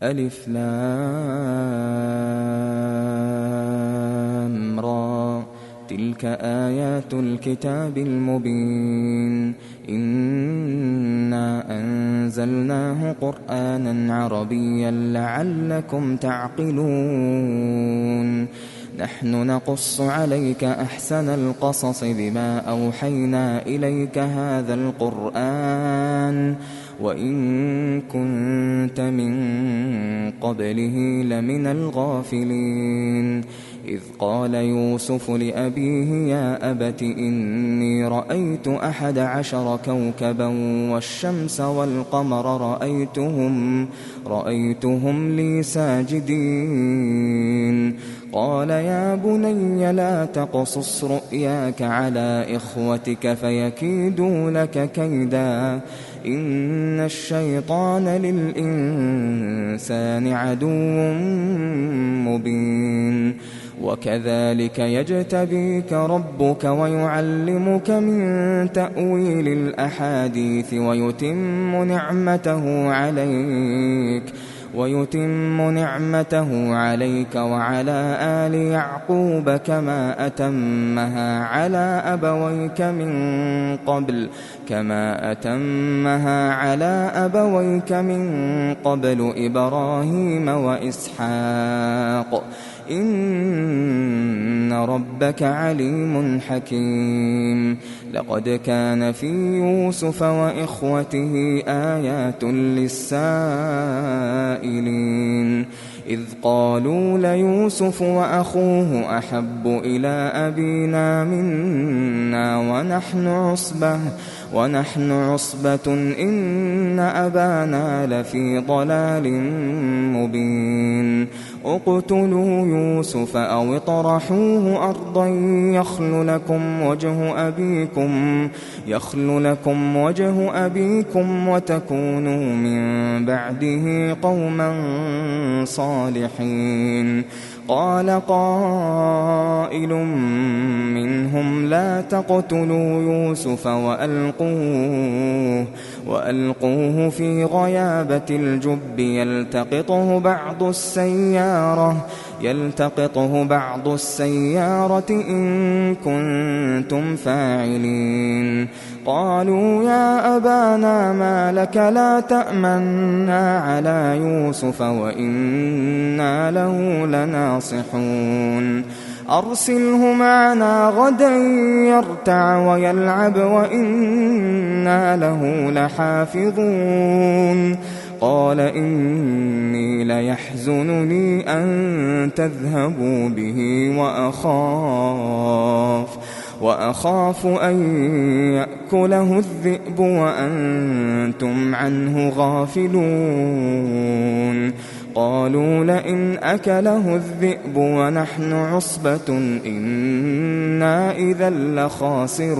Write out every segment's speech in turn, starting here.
ألف لام را تلك آيات الكتاب المبين إنا أنزلناه قرآنا عربيا لعلكم تعقلون نحن نقص عليك أحسن القصص بما أوحينا إليك هذا القرآن وإن كنت من قبله لمن الغافلين إذ قال يوسف لأبيه يا أبت إني رأيت 11 كوكبا والشمس والقمر رأيتهم لي ساجدين قال يا بني لا تقصص رؤياك على إخوتك فيكيدوا لك كيدا إن الشيطان للإنسان عدو مبين وكذلك يجتبيك ربك ويعلمك من تأويل الأحاديث ويتم نعمته عليك وعلى آل يعقوب كما أتمها على أبويك من قبل إبراهيم وإسحاق إن ربك عليم حكيم لقد كان في يوسف وإخوته آيات للسائلين إذ قالوا ليوسف وأخوه أحب إلى أبينا منا ونحن عصبة إن أبانا لفي ضلال مبين اقتلوا يوسف أو اطرحوه أرضا يخل لكم وجه أبيكم وتكونوا من بعده قوما صالحين قال قائل منهم لا تقتلوا يوسف وألقوه في غيابة الجب يلتقطه بعض السيارة إن كنتم فاعلين قالوا يا أبانا ما لك لا تأمنا على يوسف وإنا له لناصحون أرسله معنا غدا يرتع ويلعب وإنا له لحافظون قال إني ليحزنني أن تذهبوا به وأخاف أن يأكله الذئب وأنتم عنه غافلون قالوا لئن أكله الذئب ونحن عصبة إنا إذا لخاسرون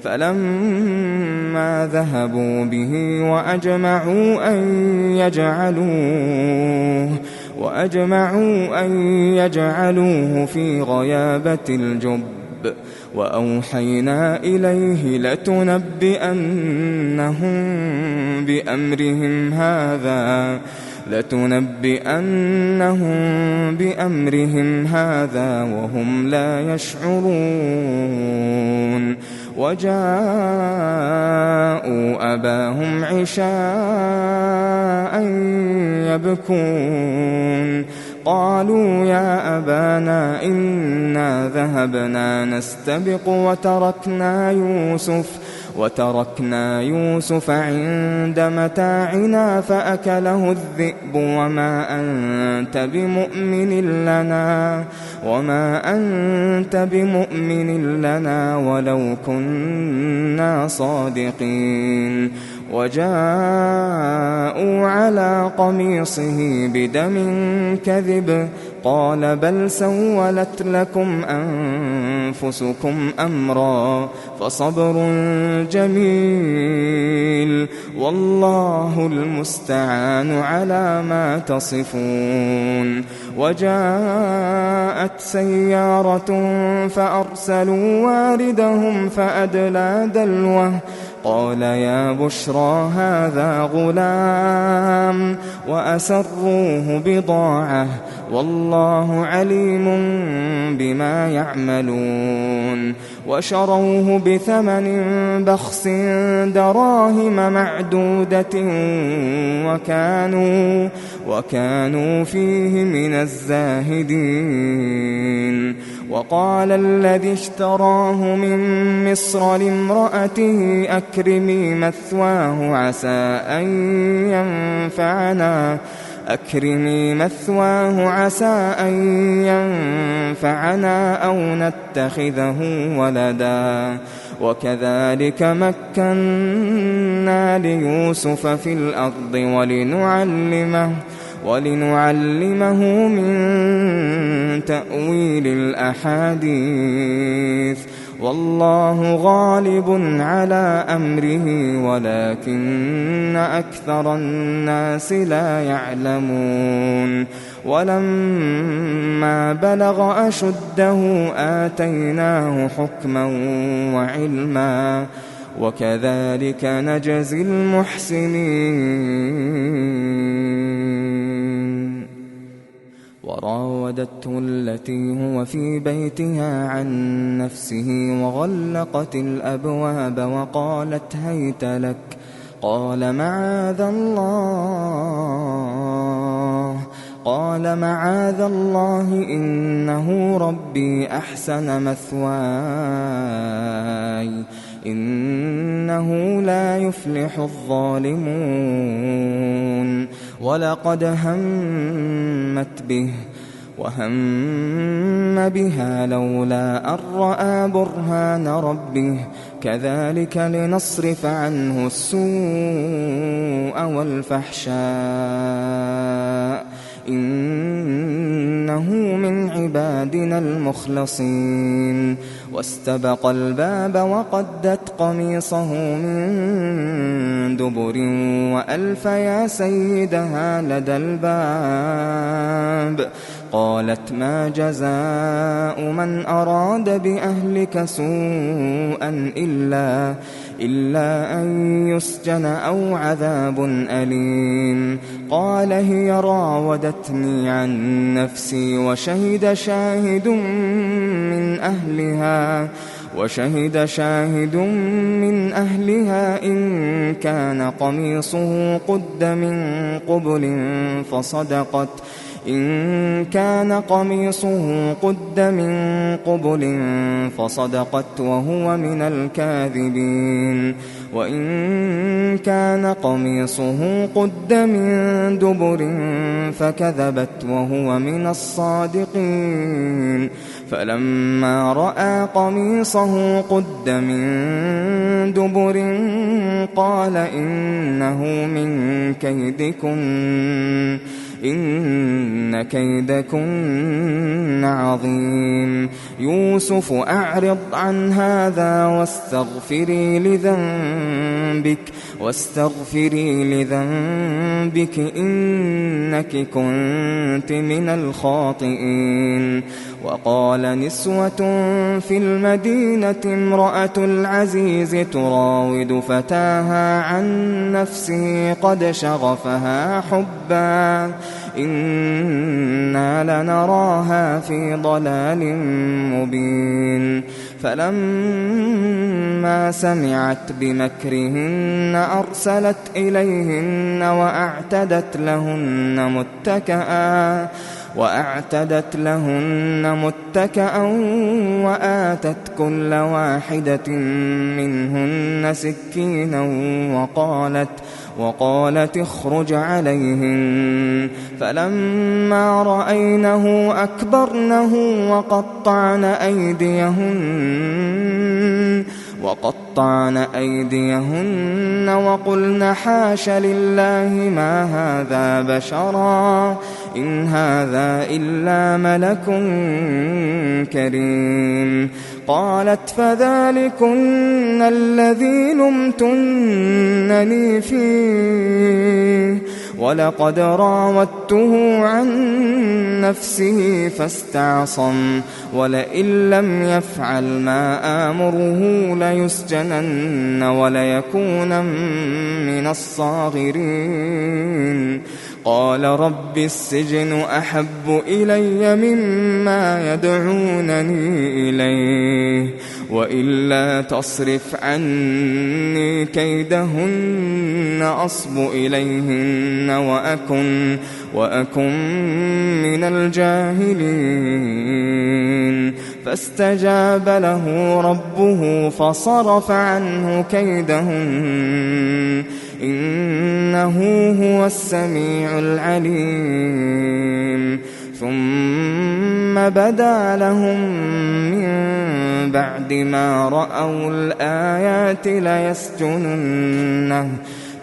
فلما ذهبوا به وأجمعوا أن يجعلوه في غيابة الجب وأوحينا إليه لتنبئنهم بأمرهم هذا وهم لا يشعرون وجاءوا أباهم عشاء يبكون قالوا يا أبانا إنا ذهبنا نستبق وتركنا يوسف عند متاعنا فأكله الذئب وما أنت بمؤمن لنا ولو كنا صادقين وجاءوا على قميصه بدم كذب قال بل سولت لكم أنفسكم أمرا فصبر جميل والله المستعان على ما تصفون وجاءت سيارة فأرسلوا واردهم فأدلى دلوه قال يا بشرى هذا غلام وأسروه بضاعة والله عليم بما يعملون وشروه بثمن بخس دراهم معدودة وكانوا فيه من الزاهدين وقال الذي اشتراه من مصر لامرأته أكرمي مثواه عسى أن ينفعنا أو نتخذه ولدا وكذلك مكنا ليوسف في الأرض ولنعلمه من تأويل الأحاديث والله غالب على أمره ولكن أكثر الناس لا يعلمون ولما بلغ أشده آتيناه حكما وعلما وكذلك نجزي المحسنين وراودته التي هو في بيتها عن نفسه وغلقت الأبواب وقالت هيت لك قال معاذ الله إنه ربي أحسن مثواي إنه لا يفلح الظالمون ولقد همت به وهم بها لولا أن رأى برهان ربه كذلك لنصرف عنه السوء والفحشاء إنه من عبادنا المخلصين واستبق الباب وقدت قميصه من دبر وألف يا سيدها لدى الباب قالت ما جزاء من أراد بأهلك سوءا إلا أن يسجن أو عذاب أليم قال هي راودتني عن نفسي وشهد شاهد من أهلها إن كان قميصه قد من قبل فصدقت وهو من الكاذبين وإن كان قميصه قد من دبر فكذبت وهو من الصادقين فلما رأى قميصه قد من دبر قال إنه من كيدكن إن كيدكن عظيم يوسف أعرض عن هذا واستغفري لذنبك إنك كنت من الخاطئين وقال نسوة في المدينة امرأة العزيز تراود فتاها عن نفسه قد شغفها حبا إنا لنراها في ضلال مبين فلما سمعت بمكرهن أرسلت إليهن وأعتدت لهن متكأ وآتت كل واحدة منهن سكينا وقالت اخرج عليهن فلما رأينه أكبرنه وقطعن أيديهن وقلن حاش لله ما هذا بشرا إن هذا إلا ملك كريم قالت فذلكن الذي لمتنني فيه ولقد راودته عن نفسه فاستعصم ولئن لم يفعل ما آمره ليسجنن وليكون من الصاغرين قال رب السجن أحب إلي مما يدعونني إليه وإلا تصرف عني كيدهن أصب إليهن وأكن من الجاهلين فاستجاب له ربه فصرف عنه كيدهن إنه هو السميع العليم ثم بدا لهم من بعد ما رأوا الآيات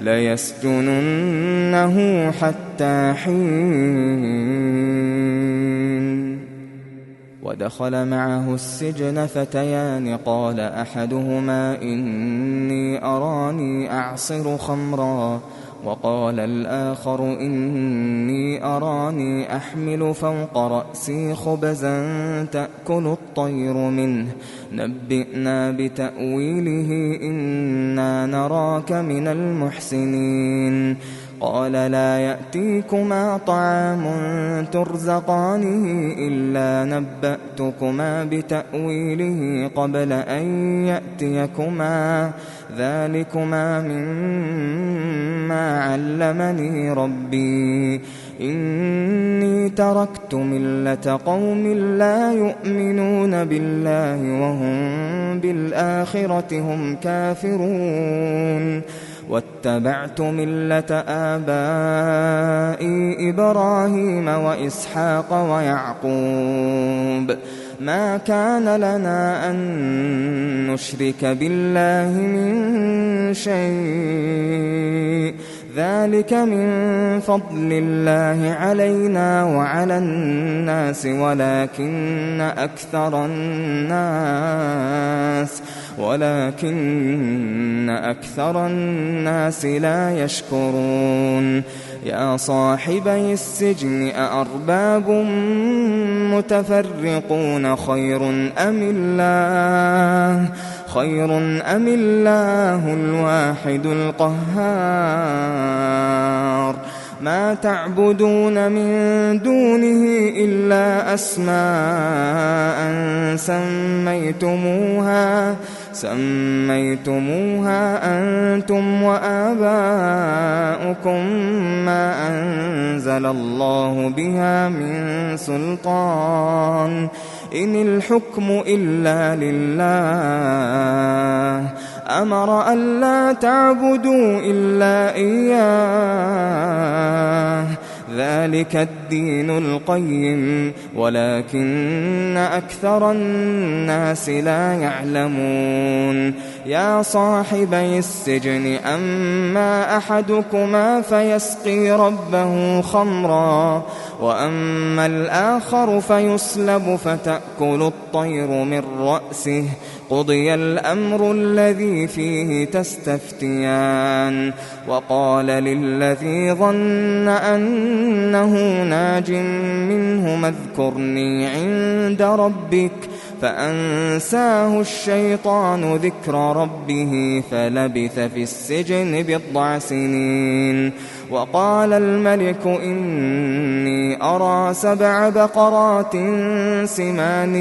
ليسجننه حتى حين ودخل معه السجن فتيان قال أحدهما إني أراني أعصر خمرا وقال الآخر إني أراني أحمل فوق رأسي خبزا تأكل الطير منه نبئنا بتأويله إنا نراك من المحسنين قال لا يأتيكما طعام ترزقانه إلا نبأتكما بتأويله قبل أن يأتيكما ذلكما مما علمني ربي إني تركت ملة قوم لا يؤمنون بالله وهم بالآخرة هم كافرون واتبعت ملة آبائي إبراهيم وإسحاق ويعقوب ما كان لنا أن نشرك بالله من شيء ذلك من فضل الله علينا وعلى الناس ولكن أكثر الناس لا يشكرون يا صاحبي السجن أأرباب متفرقون خير أم الله الواحد القهار ما تعبدون من دونه إلا أسماء سميتموها أنتم وآباؤكم ما أنزل الله بها من سلطان إن الحكم إلا لله أمر ألا تعبدوا إلا إياه ذلك الدين القيم ولكن أكثر الناس لا يعلمون يا صاحبي السجن أما أحدكما فيسقي ربه خمرا وأما الآخر فيصلب فتأكل الطير من رأسه قضي الأمر الذي فيه تستفتيان وقال للذي ظن أنه ناج منه اذكرني عند ربك فأنساه الشيطان ذكر ربه فلبث في السجن 9 سنين وقال الملك إني أرى 7 بقرات سمان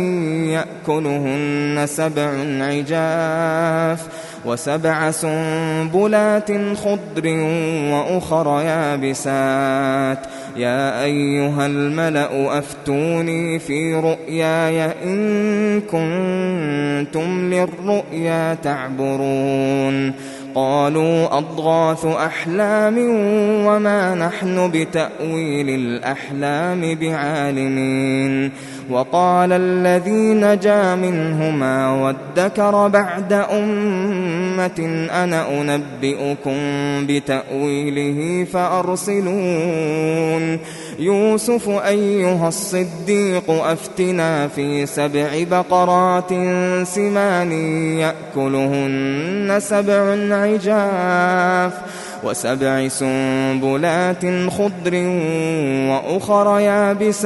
يأكلهن 7 عجاف و7 سنبلات خضر وأخر يابسات يا أيها الملأ أفتوني في رؤياي إن كنتم للرؤيا تعبرون قالوا أضغاث أحلام وما نحن بتأويل الأحلام بعالمين وقال الذي نجا منهما وادكر بعد أمة أنا أنبئكم بتأويله فأرسلون يوسف أيها الصديق أفتنا في 7 بقرات سمان يأكلهن 7 عجاف و7 سنبلات خضر وأخر يابسات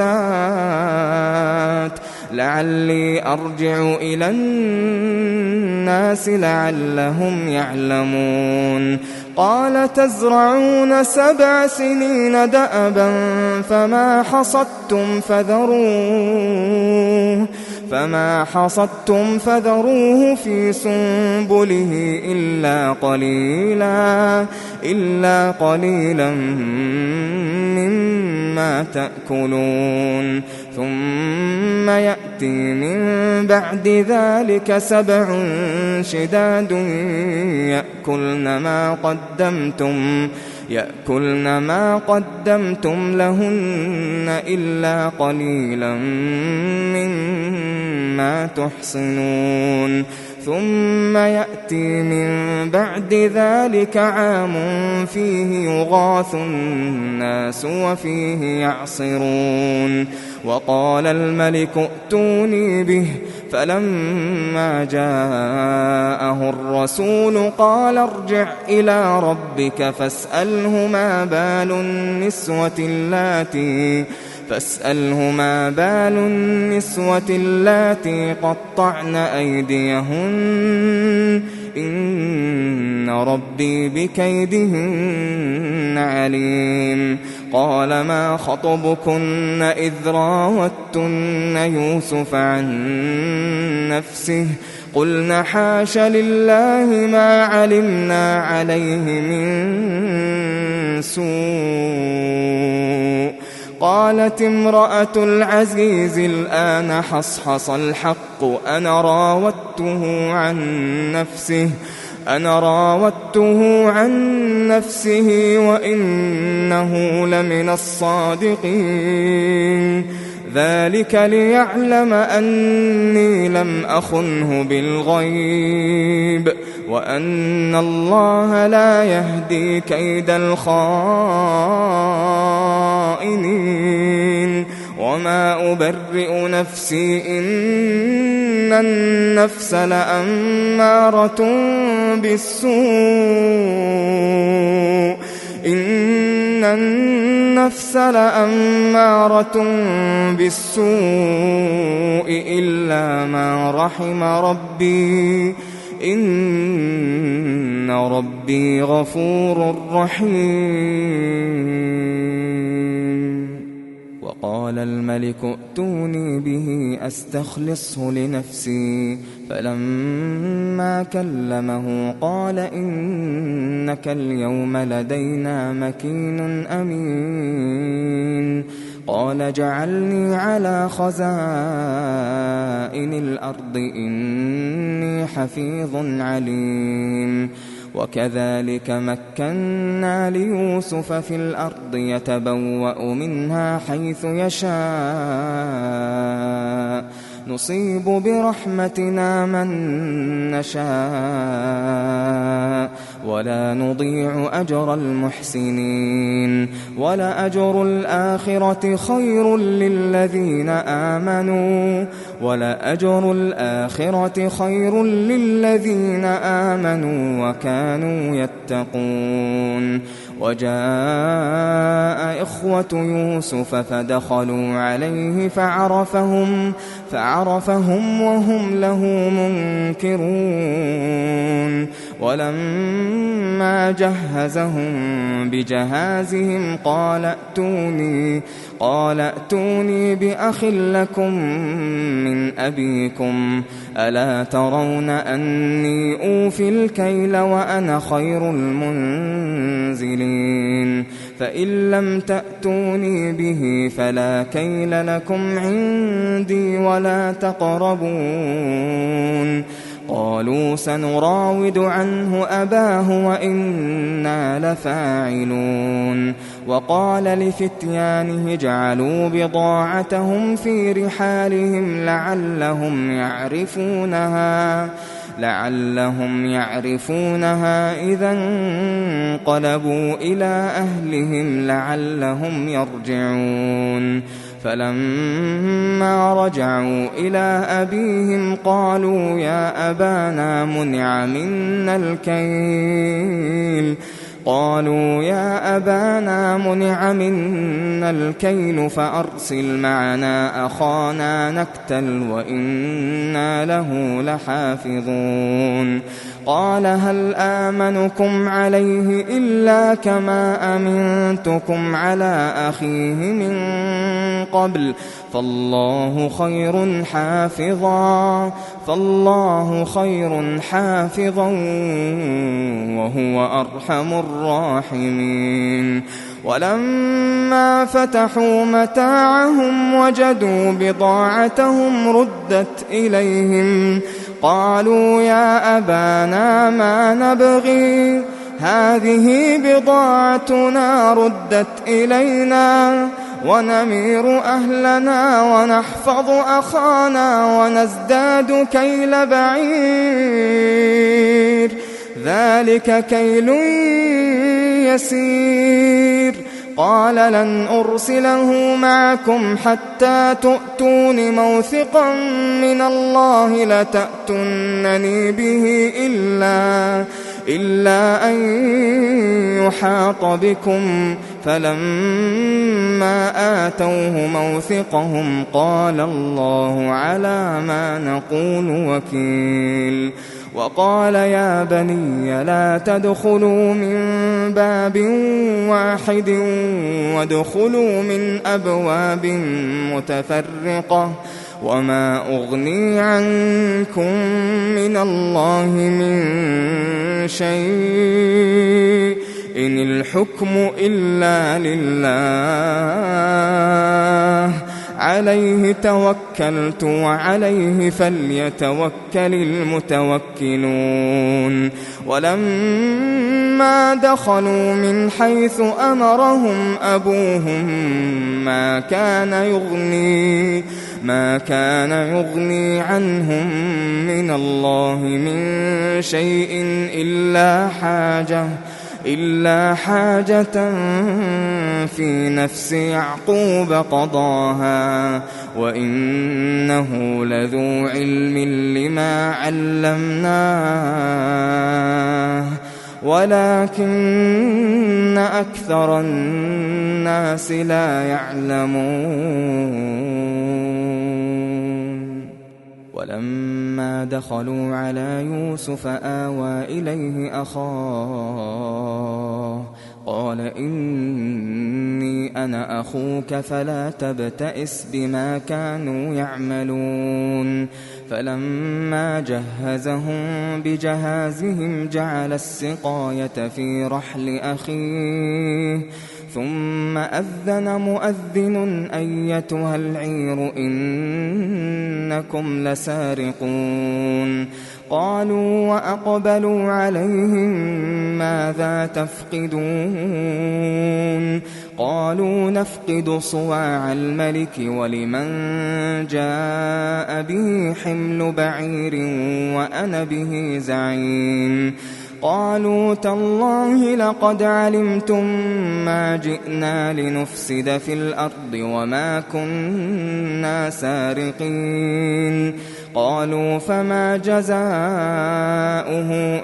لعلي أرجع إلى الناس لعلهم يعلمون قال تزرعون 7 سنين دأبا فما حصدتم فذروه في سنبله إلا قليلا مما تأكلون ثم يأتي من بعد ذلك 7 شداد يأكلن ما قدمتم لهن إلا قليلا مما تحصنون ثم يأتي من بعد ذلك عام فيه يغاث الناس وفيه يعصرون وقال الملك ائتوني به فلما جاءه الرسول قال ارجع إلى ربك فاسأله ما بال النسوة اللاتي قطعن أيديهن إن ربي بكيدهن عليم قال ما خطبكن إذ راوتن يوسف عن نفسه قلنا حاش لله ما علمنا عليه من سوء قالت امرأة العزيز الآن حصحص الحق أنا راودته عن نفسه وإنه لمن الصادقين ذلك ليعلم أني لم أخنه بالغيب وأن الله لا يهدي كيد الخائنين وما أبرئ نفسي إن النفس لأمارة بالسوء إلا ما رحم ربي إن ربي غفور رحيم وقال الملك ائتوني به أستخلصه لنفسي فلما كلمه قال إنك اليوم لدينا مكين أمين قال جعلني على خزائن الأرض إني حفيظ عليم وكذلك مكنا ليوسف في الأرض يتبوأ منها حيث يشاء نصيب برحمتنا من نشاء ولا نضيع أجر المحسنين ولأجر الآخرة خير للذين آمنوا وكانوا يتقون وجاء إخوة يوسف فدخلوا عليه فعرفهم وهم له منكرون ولما جهزهم بجهازهم قال ائتوني بأخ لكم من أبيكم ألا ترون أني أوفي الكيل وأنا خير المنزلين فإن لم تأتوني به فلا كيل لكم عندي ولا تقربون قالوا سنراود عنه أباه وإنا لفاعلون وقال لفتيانه اجعلوا بضاعتهم في رحالهم لعلهم يعرفونها إذا انقلبوا إلى أهلهم لعلهم يرجعون فلما رجعوا إلى أبيهم قالوا يا أبانا منع منا الكيل فأرسل معنا أخانا نكتل وإنا له لحافظون قال هل آمنكم عليه إلا كما أمنتكم على أخيه من قبل فالله خير حافظا وهو أرحم الراحمين ولما فتحوا متاعهم وجدوا بضاعتهم ردت إليهم قالوا يا أبانا ما نبغي هذه بضاعتنا ردت إلينا ونمير أهلنا ونحفظ أخانا ونزداد كيل بعير ذلك كيل يسير قال لن أرسله معكم حتى تؤتون موثقا من الله لتأتونني به إلا أن يحاط بكم فلما آتوه موثقهم قال الله على ما نقول وكيل وقال يا بني لا تدخلوا من باب واحد وادخلوا من أبواب متفرقة وما أغني عنكم من الله من شيء إن الحكم إلا لله عليه توكلت وعليه فليتوكل المتوكلون ولما دخلوا من حيث أمرهم أبوهم ما كان يغني عنهم من الله من شيء إلا حاجة في نفس يعقوب قضاها وإنه لذو علم لما علمناه ولكن أكثر الناس لا يعلمون ولما دخلوا على يوسف آوى إليه أخاه قال إني أنا أخوك فلا تبتئس بما كانوا يعملون فلما جهزهم بجهازهم جعل السقاية في رحل أخيه ثم أذن مؤذن أيتها العير إنكم لسارقون قالوا وأقبلوا عليهم ماذا تفقدون قالوا نفقد صواع الملك ولمن جاء به حمل بعير وأنا به زعيم قالوا تالله لقد علمتم ما جئنا لنفسد في الأرض وما كنا سارقين قالوا فما جزاؤه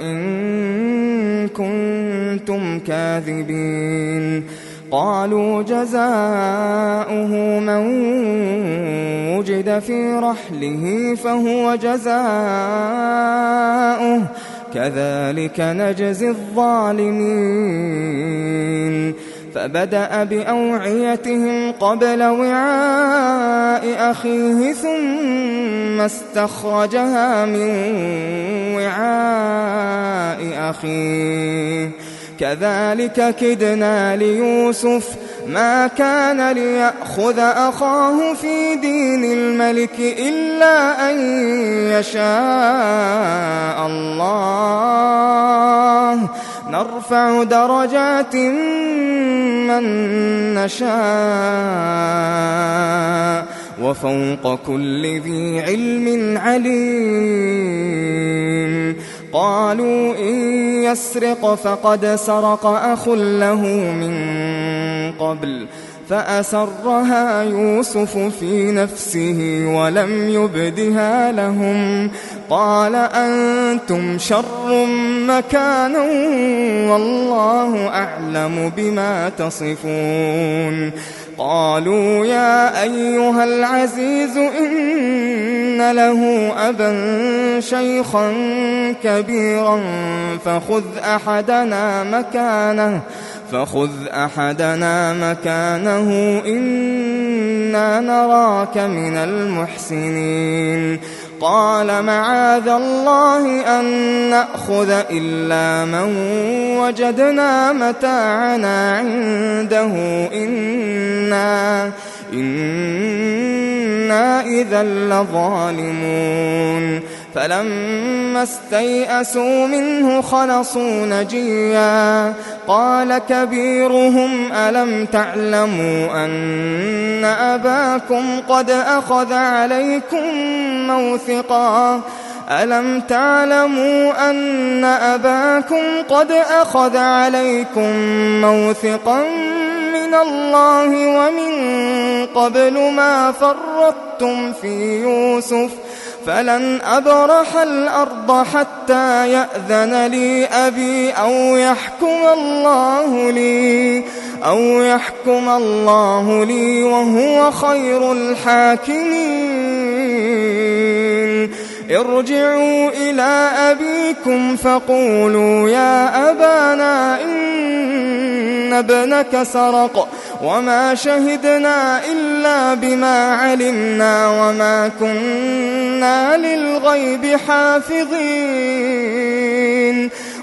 إن كنتم كاذبين قالوا جزاؤه من وجد في رحله فهو جزاؤه كذلك نجزي الظالمين فبدأ بأوعيتهم قبل وعاء أخيه ثم استخرجها من وعاء أخيه كذلك كدنا ليوسف ما كان ليأخذ أخاه في دين الملك إلا أن يشاء الله نرفع درجات من نشاء وفوق كل ذي علم عليم قالوا إن يسرق فقد سرق أخ له من قبل فأسرها يوسف في نفسه ولم يبدها لهم قال أنتم شر مكانا والله أعلم بما تصفون قالوا يا أيها العزيز إن له أبا شيخا كبيرا فخذ أحدنا مكانه إنا نراك من المحسنين قال معاذ الله أن نأخذ إلا من وجدنا متاعنا عنده إنا إذا لظالمون فلما استيئسوا منه خلصوا نجيا قال كبيرهم ألم تعلموا أن أباكم قد أخذ عليكم موثقا من الله ومن قبل ما فرطتم في يوسف فلن أبرح الأرض حتى يأذن لي أبي أو يحكم الله لي وهو خير الحاكمين ارجعوا إلى أبيكم فقولوا يا أبانا إن ابنك سرق وما شهدنا إلا بما علمنا وما كنا للغيب حافظين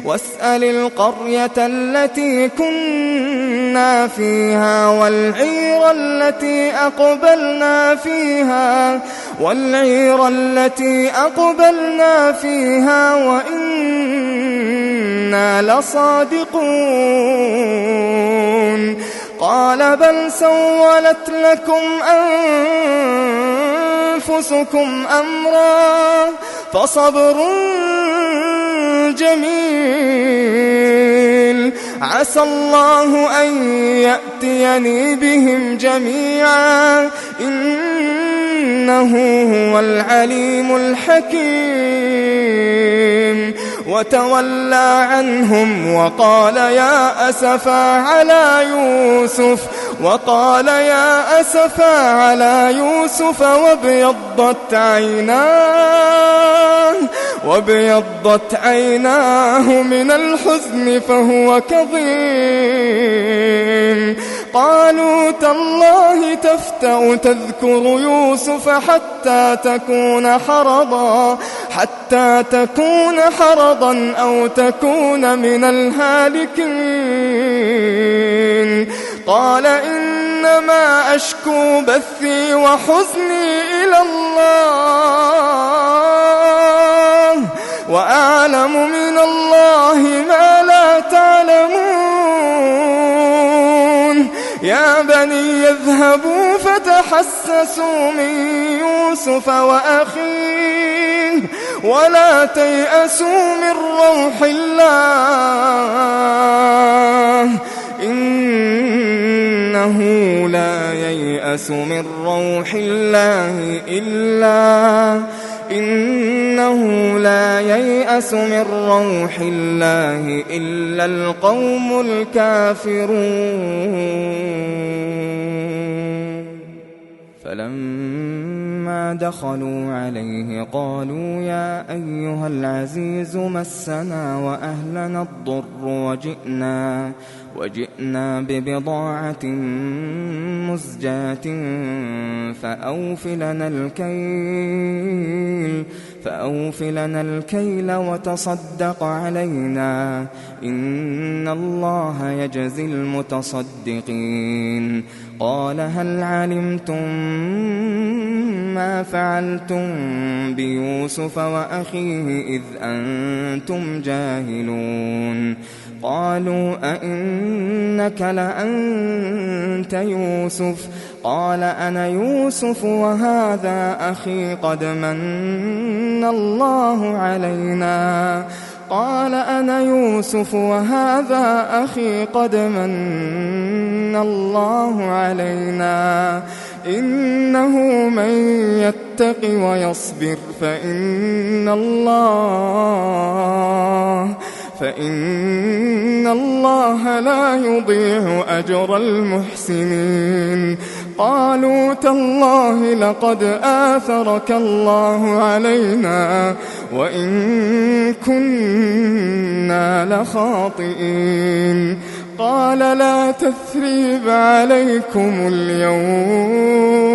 واسأل القرية التي كنا فيها والعير التي أقبلنا فيها وإنا لصادقون قال بل سولت لكم أنفسكم أمرا فصبر جميل عسى الله أن يأتيني بهم جميعا إنه هو العليم الحكيم وتولى عنهم وقال يا أسفا على يوسف وابيضت عيناه من الحزن فهو كظيم قالوا تالله تفتأ تذكر يوسف حتى تكون حرضا أو تكون من الهالكين قال إنما أشكو بثي وحزني إلى الله وأعلم من الله ما لا تعلمون يا بني يذهبوا فتحسسوا من يوسف وأخيه ولا تيأسوا من روح الله إنه لا ييأس من روح الله إلا القوم الكافرون فلما دخلوا عليه قالوا يا أيها العزيز مسنا وأهلنا الضر وجئنا ببضاعة مزجاة فأوف لنا الكيل وتصدق علينا إن الله يجزي المتصدقين قال هل علمتم ما فعلتم بيوسف وأخيه إذ أنتم جاهلون قالوا أئنك لأنت يوسف قال أنا يوسف وهذا أخي قد من الله علينا إنه من يتق ويصبر فإن الله لا يضيع أجر المحسنين. قالوا تالله لقد آثرك الله علينا وإن كنا لخاطئين. قال لا تثريب عليكم اليوم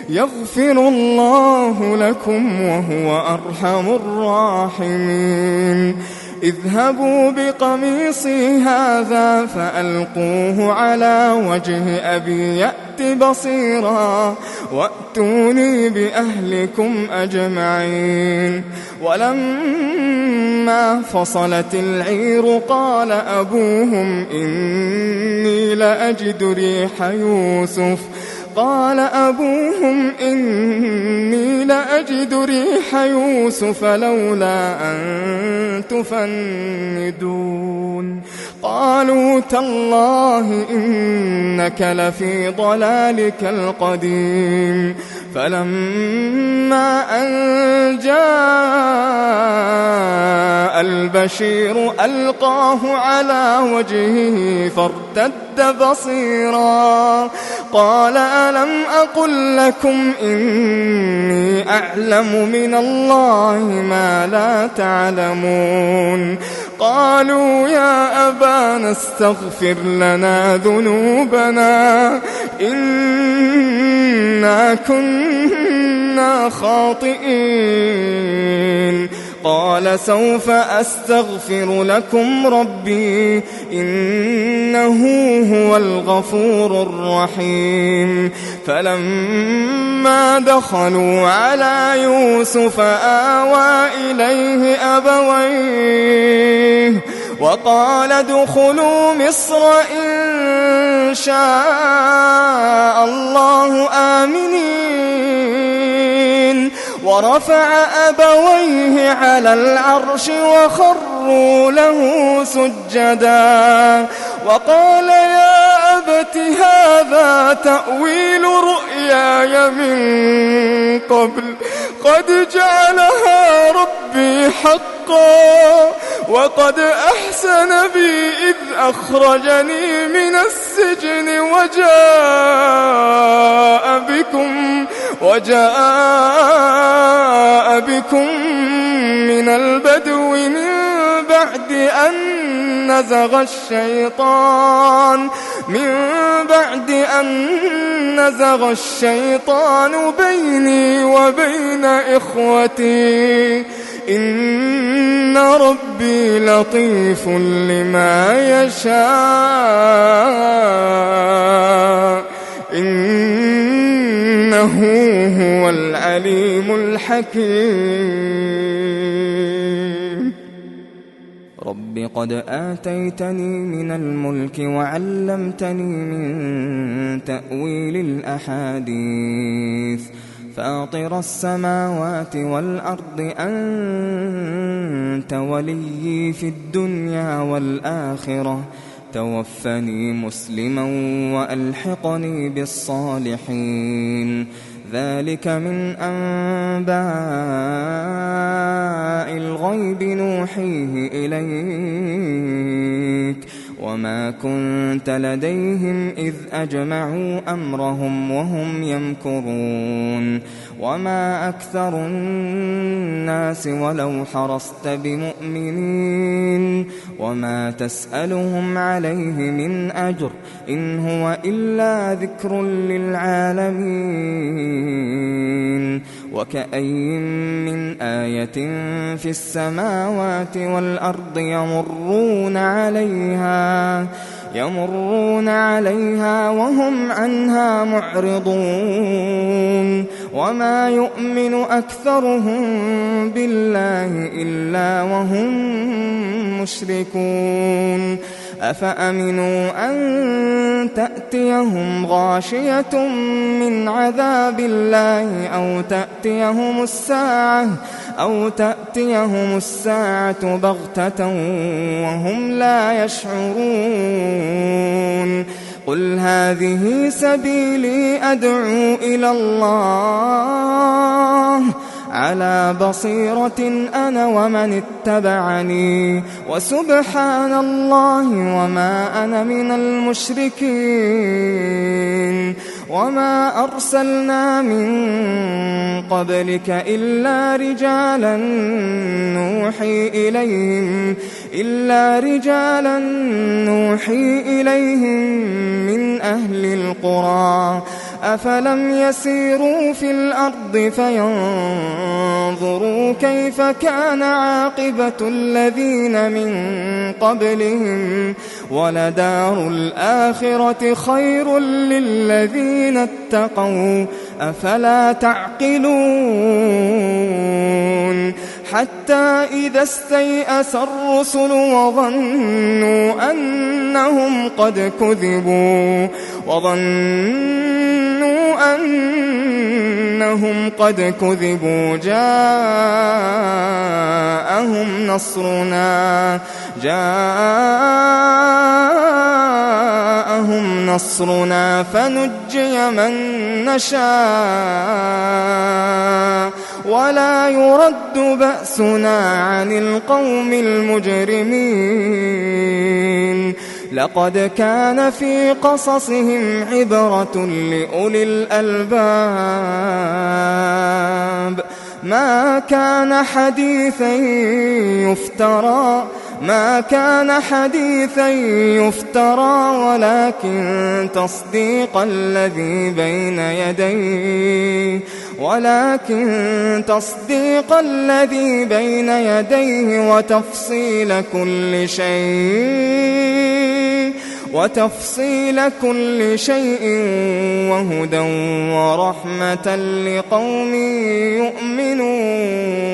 يغفر الله لكم وهو أرحم الراحمين. اذهبوا بقميصي هذا فألقوه على وجه أبي يأت بصيرا وأتوني بأهلكم أجمعين. ولما فصلت العير قال أبوهم إني لأجد ريح يوسف لولا أن تفندون. قالوا تالله إنك لفي ضلالك القديم. فلما أن جاء البشير ألقاه على وجهه فارتد بصيرا قال ألم أقل لكم إني أعلم من الله ما لا تعلمون. قالوا يا أبانا استغفر لنا ذنوبنا إنا كنا خاطئين. قال سوف أستغفر لكم ربي إنه هو الغفور الرحيم. فلما دخلوا على يوسف آوى إليه أبويه وقال ادخلوا مصر إن شاء الله آمنين. ورفع أبويه على العرش وخروا له سجدا وقال يا أبت هذا تأويل رؤياي من قبل قد جعلها ربي حقا وقد أحسن بي إذ أخرجني من السجن وجاء بكم من البدو من بعد أن نزغ الشيطان بيني وبين إخوتي إن ربي لطيف لما يشاء إنه هو العليم الحكيم. رب قد آتيتني من الملك وعلمتني من تأويل الأحاديث فاطر السماوات والأرض أنت وليي في الدنيا والآخرة توفني مسلما وألحقني بالصالحين. ذلك من أنباء الغيب نوحيه إليك وما كنت لديهم إذ أجمعوا أمرهم وهم يمكرون. وما أكثر الناس ولو حرصت بمؤمنين وما تسألهم عليه من أجر إن هو إلا ذكر للعالمين. وكأين من آية في السماوات والأرض يمرون عليها وهم عنها معرضون. وما يؤمن أكثرهم بالله إلا وهم مشركون. أفأمنوا أن تأتيهم غاشية من عذاب الله أو تأتيهم الساعة بغتة وهم لا يشعرون. قل هذه سبيلي أدعو إلى الله على بصيرة أنا ومن اتبعني وسبحان الله وما أنا من المشركين وما أرسلنا من قبلك إلا رجالا نوحي إليهم من أهل القرى أفلم يسيروا في الأرض فينظروا كيف كان عاقبة الذين من قبلهم ولدار الآخرة خير للذين اتقوا أفلا تعقلون حتى إذا استيأس الرسل وظنوا أنهم قد كذبوا جاءهم نصرنا فنجي من نشاء ولا يرد بأسنا عن القوم المجرمين لقد كان في قصصهم عبرة لأولي الألباب ما كان حديثا يفترى ولكن تصديق الذي بين يديه وتفصيل كل شيء وهدى ورحمة لقوم يؤمنون.